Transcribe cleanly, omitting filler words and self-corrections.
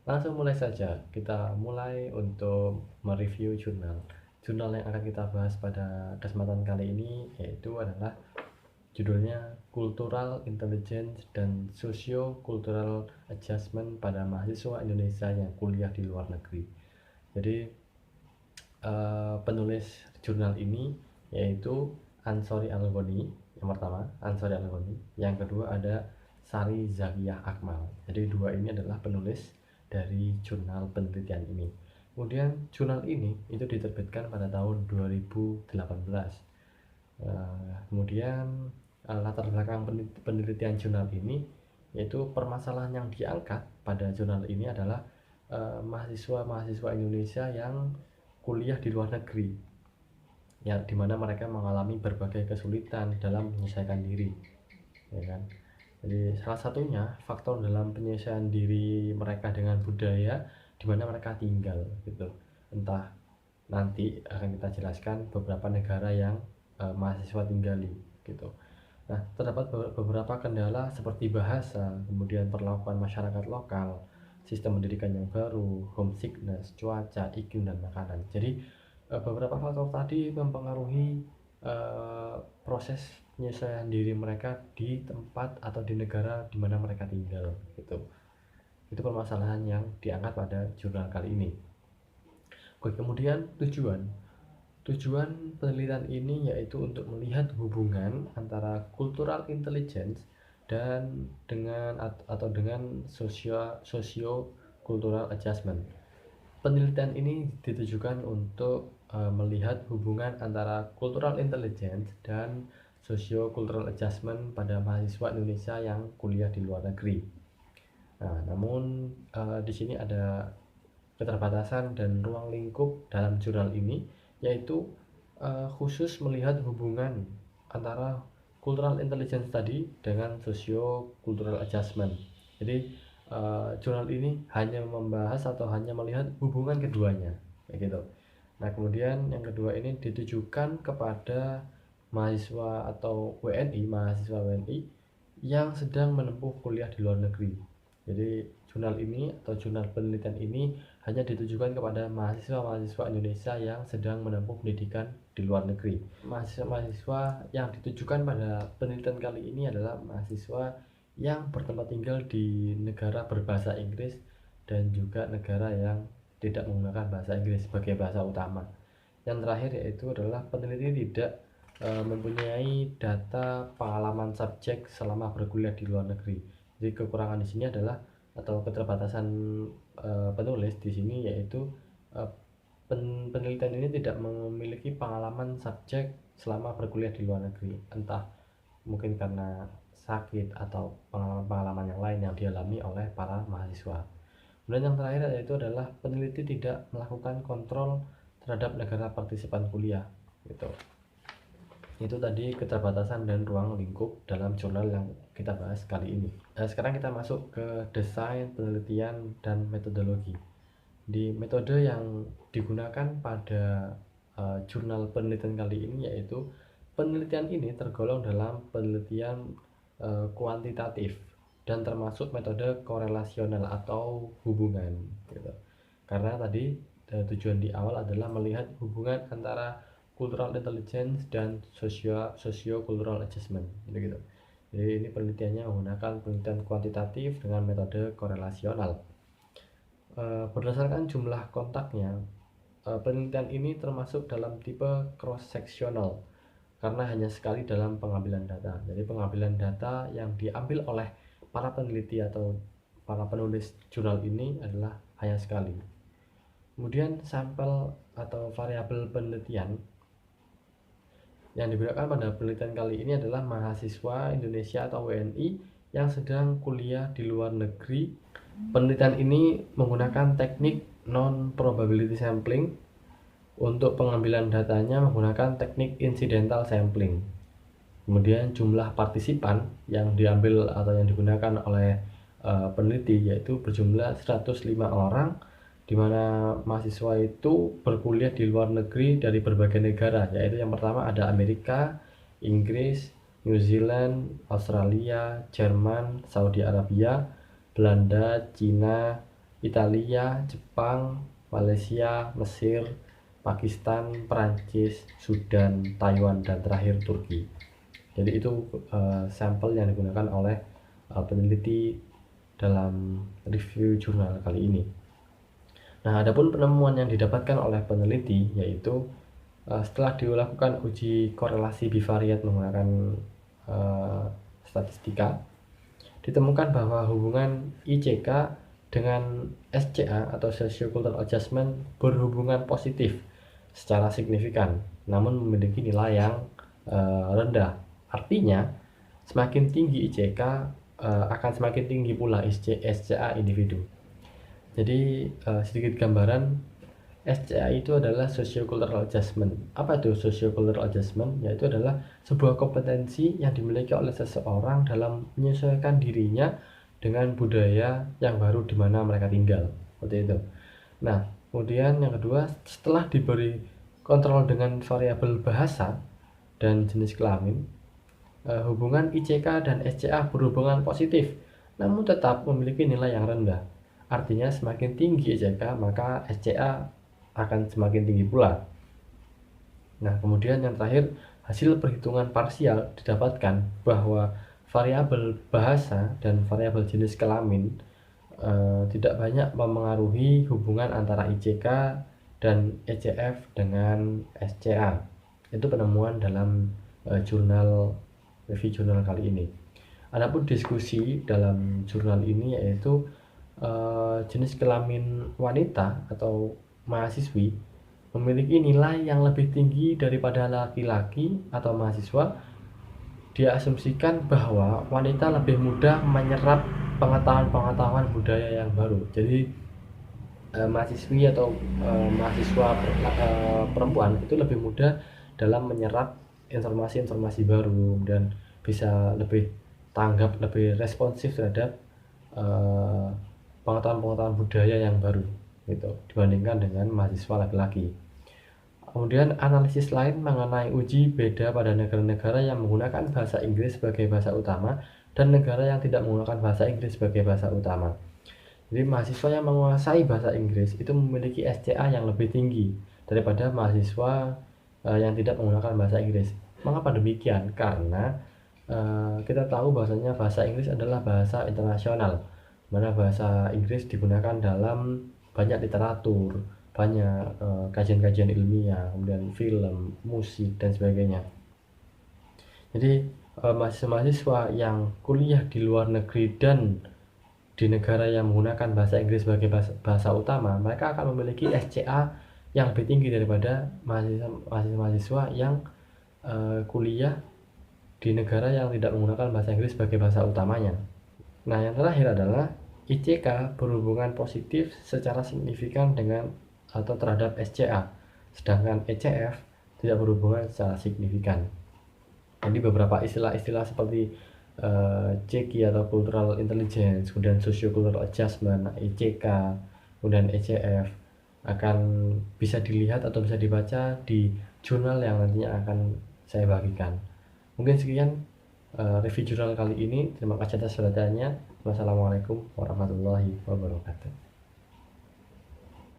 Langsung mulai saja, kita mulai untuk mereview jurnal. Jurnal yang akan kita bahas pada kesempatan kali ini yaitu adalah judulnya Cultural Intelligence dan Socio-Cultural Adjustment pada mahasiswa Indonesia yang kuliah di luar negeri. Jadi penulis jurnal ini yaitu Ansori Algoni, yang pertama Ansori Algoni, yang kedua ada Sari Zakiyah Akmal. Jadi dua ini adalah penulis dari jurnal penelitian ini. Kemudian jurnal ini itu diterbitkan pada tahun 2018. Kemudian latar belakang penelitian jurnal ini yaitu permasalahan yang diangkat pada jurnal ini adalah mahasiswa-mahasiswa Indonesia yang kuliah di luar negeri, ya dimana mereka mengalami berbagai kesulitan dalam menyelesaikan diri, ya kan. Jadi salah satunya faktor dalam penyelesaian diri mereka dengan budaya di mana mereka tinggal gitu. Entah nanti akan kita jelaskan beberapa negara yang mahasiswa tinggali gitu. Nah, terdapat beberapa kendala seperti bahasa, kemudian perlakuan masyarakat lokal, sistem pendidikan yang baru, homesickness, cuaca, iklim, dan makanan. Jadi beberapa faktor tadi mempengaruhi proses penyesuaian diri mereka di tempat atau di negara di mana mereka tinggal gitu. Itu permasalahan yang diangkat pada jurnal kali ini. Oke, kemudian Tujuan penelitian ini yaitu untuk melihat hubungan antara cultural intelligence dan dengan socio cultural adjustment. Penelitian ini ditujukan untuk melihat hubungan antara cultural intelligence dan socio cultural adjustment pada mahasiswa Indonesia yang kuliah di luar negeri. Nah, namun di sini ada keterbatasan dan ruang lingkup dalam jurnal ini, yaitu khusus melihat hubungan antara cultural intelligence tadi dengan socio cultural adjustment. Jadi jurnal ini hanya membahas atau hanya melihat hubungan keduanya, kayak gitu. Nah, kemudian yang kedua ini ditujukan kepada mahasiswa atau mahasiswa WNI yang sedang menempuh kuliah di luar negeri. Jadi jurnal ini atau jurnal penelitian ini hanya ditujukan kepada mahasiswa-mahasiswa Indonesia yang sedang menempuh pendidikan di luar negeri. Mahasiswa-mahasiswa yang ditujukan pada penelitian kali ini adalah mahasiswa yang bertempat tinggal di negara berbahasa Inggris dan juga negara yang tidak menggunakan bahasa Inggris sebagai bahasa utama. Yang terakhir yaitu adalah peneliti tidak mempunyai data pengalaman subjek selama berkuliah di luar negeri. Jadi kekurangan di sini adalah atau keterbatasan penulis di sini yaitu penelitian ini tidak memiliki pengalaman subjek selama berkuliah di luar negeri, entah mungkin karena sakit atau pengalaman-pengalaman yang lain yang dialami oleh para mahasiswa. Kemudian yang terakhir yaitu adalah peneliti tidak melakukan kontrol terhadap negara partisipan kuliah gitu. Itu tadi keterbatasan dan ruang lingkup dalam jurnal yang kita bahas kali ini. Nah, sekarang kita masuk ke desain, penelitian, dan metodologi. Di metode yang digunakan pada jurnal penelitian kali ini yaitu penelitian ini tergolong dalam penelitian kuantitatif dan termasuk metode korelasional atau hubungan gitu. Karena tadi tujuan di awal adalah melihat hubungan antara cultural intelligence dan socio cultural adjustment gitu. Jadi ini penelitiannya menggunakan penelitian kuantitatif dengan metode korelasional. Berdasarkan jumlah kontaknya, penelitian ini termasuk dalam tipe cross sectional karena hanya sekali dalam pengambilan data. Jadi pengambilan data yang diambil oleh para peneliti atau para penulis jurnal ini adalah hanya sekali. Kemudian sampel atau variabel penelitian yang digunakan pada penelitian kali ini adalah mahasiswa Indonesia atau WNI yang sedang kuliah di luar negeri. Penelitian ini menggunakan teknik non-probability sampling. Untuk pengambilan datanya menggunakan teknik incidental sampling. Kemudian jumlah partisipan yang diambil atau yang digunakan oleh peneliti yaitu berjumlah 105 orang, di mana mahasiswa itu berkuliah di luar negeri dari berbagai negara, yaitu yang pertama ada Amerika, Inggris, New Zealand, Australia, Jerman, Saudi Arabia, Belanda, Cina, Italia, Jepang, Malaysia, Mesir, Pakistan, Perancis, Sudan, Taiwan, dan terakhir Turki. Jadi itu sampel yang digunakan oleh peneliti dalam review jurnal kali ini. Nah, adapun penemuan yang didapatkan oleh peneliti yaitu setelah dilakukan uji korelasi bivariat menggunakan statistika, ditemukan bahwa hubungan ICK dengan SCA atau Sociocultural Adjustment berhubungan positif secara signifikan, namun memiliki nilai yang rendah. Artinya, semakin tinggi ICK akan semakin tinggi pula SCA individu. Jadi sedikit gambaran, SCA itu adalah Sociocultural Adjustment. Apa itu Sociocultural Adjustment? Yaitu adalah sebuah kompetensi yang dimiliki oleh seseorang dalam menyesuaikan dirinya dengan budaya yang baru di mana mereka tinggal. Seperti itu. Nah, kemudian yang kedua, setelah diberi kontrol dengan variabel bahasa dan jenis kelamin, hubungan ICK dan SCA berhubungan positif, namun tetap memiliki nilai yang rendah. Artinya semakin tinggi ICK, maka SCA akan semakin tinggi pula. Nah, kemudian yang terakhir, hasil perhitungan parsial didapatkan bahwa variabel bahasa dan variabel jenis kelamin tidak banyak memengaruhi hubungan antara ICK dan ECF dengan SCA. Itu penemuan dalam review jurnal kali ini. Adapun diskusi dalam jurnal ini yaitu jenis kelamin wanita atau mahasiswi memiliki nilai yang lebih tinggi daripada laki-laki atau mahasiswa. Diasumsikan bahwa wanita lebih mudah menyerap pengetahuan budaya yang baru. Jadi mahasiswi atau mahasiswa perempuan itu lebih mudah dalam menyerap informasi-informasi baru dan bisa lebih tanggap, lebih responsif terhadap pengetahuan budaya yang baru gitu dibandingkan dengan mahasiswa laki-laki. Kemudian analisis lain mengenai uji beda pada negara-negara yang menggunakan bahasa Inggris sebagai bahasa utama dan negara yang tidak menggunakan bahasa Inggris sebagai bahasa utama. Jadi mahasiswa yang menguasai bahasa Inggris itu memiliki SCA yang lebih tinggi daripada mahasiswa yang tidak menggunakan bahasa Inggris. Mengapa demikian? Karena kita tahu bahwasanya bahasa Inggris adalah bahasa internasional, mana bahasa Inggris digunakan dalam banyak literatur, banyak kajian-kajian ilmiah, kemudian film, musik, dan sebagainya. Jadi mahasiswa-mahasiswa yang kuliah di luar negeri dan di negara yang menggunakan bahasa Inggris sebagai bahasa utama, mereka akan memiliki SCA yang lebih tinggi daripada mahasiswa-mahasiswa yang kuliah di negara yang tidak menggunakan bahasa Inggris sebagai bahasa utamanya. Nah, yang terakhir adalah ICK berhubungan positif secara signifikan dengan atau terhadap SCA, sedangkan ECF tidak berhubungan secara signifikan. Jadi beberapa istilah-istilah seperti CQ atau Cultural Intelligence, kemudian Sociocultural Adjustment, ICK, kemudian ECF akan bisa dilihat atau bisa dibaca di jurnal yang nantinya akan saya bagikan. Mungkin sekian review jurnal kali ini. Terima kasih atas perhatiannya. Wassalamualaikum warahmatullahi wabarakatuh.